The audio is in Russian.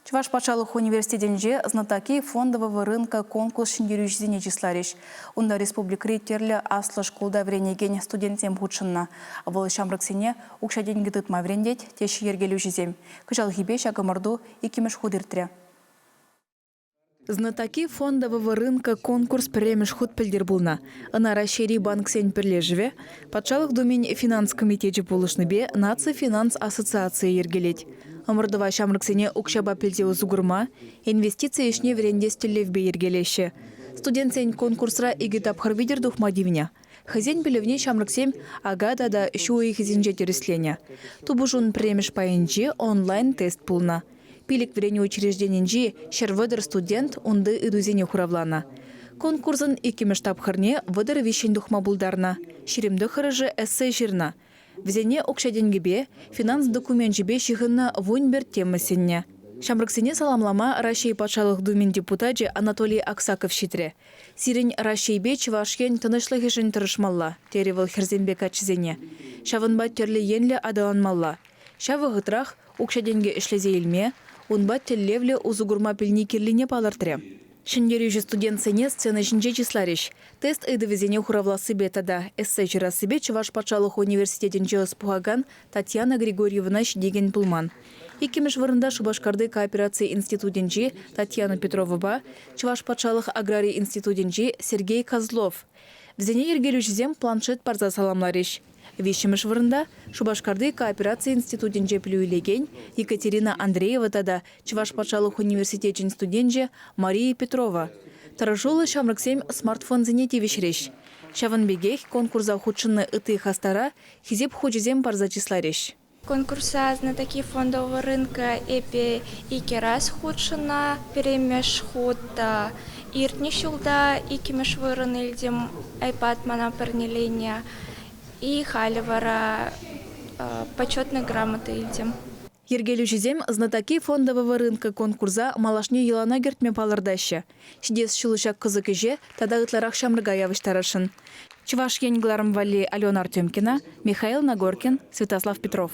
Чуваш Патшалық университетінде знатоки фондового рынка конкурс шендерюжзине числариш. Унда республика риттерлі аслы школда вренеген студентсем худшынна. Вол шамрыксене укша деньги тытма врендет, теші ергелюжзем. Кыжал хибе шагымырду икимеш худыртре. Знатоки фондового рынка конкурс премеш худ пілдер булна. Ана расшири банк сен пірлежіве, Патшалық домен финанс комитеті болышныбе нация финанс ассоциация ергелет. Амырдыва шамрыксене укшаба пілде узугырма, инвестиция ешне верендестелевбе ергелеші. Студент сен конкурсра игі тапхыр видер духмадивня. Хазен білівне шамрыксем агада шуы хизинже тереслене. Тубужун премеш пайынже онлайн тест пулна. Пилик врене учрежденинжи шервыдыр студент унды идузене хуравлана. Конкурсын икимеш тапхырне выдыр вишен духма булдарна. Ширемді хырыжы эссе жирна. Взене окшаденгебе финанс документ жібе шихынна вунбер темасенне. Шамрыксене саламлама Рашей Патшалық думен депутаты Анатолий Аксаков шитре. Сирень Рашейбе чывашкен тынышлығы жын тұрышмалла, теревіл херзенбек ачызене. Шавынбат терлі енлі адаланмалла. Шавы ғытрах окшаденге ішлезе елме, унбат теллевле узугурма пілні керліне палыртре. Шендерюжі студент сене сцена жінже числариш. Тест эдовезене хуравласы бетада. Эссе жирасы Чуваш Патшалық университетінже спугаган Татьяна Григорьевна деген пулман. Икимеш вырында Шубашкарды кооперации институтинжи Татьяна Петрова, Чуваш Патшалық аграрий институтинжи Сергей Козлов. Взене ергелюжізем планшет парза саламлариш. Вишіміш вырында Шубашкарды кооперации институтинже плюйлеген Екатерина Андреева тада Чуваш Патшалық университетин студентже Мария Петрова. Таржолы шамрыксем смартфон зенети вишреш. Шаванбегех конкурса худшыны ыты хастара хизеп худжизем парза числареш. Конкурса знатоки фондового рынка эпи ики раз худшына, перемеш худ иртнишулда икимеш вырын илдем айпад мана пернеленя и халивара почетной грамоты илдем. Ергелюжизем знатоки фондового рынка конкурса малашне елана гертме палырдаща. Шидес шылышак кызыкыже тада ытларах шамрыга явыштарышын. Чуваш енгларым вали Алена Артемкина, Михаил Нагоркин, Святослав Петров.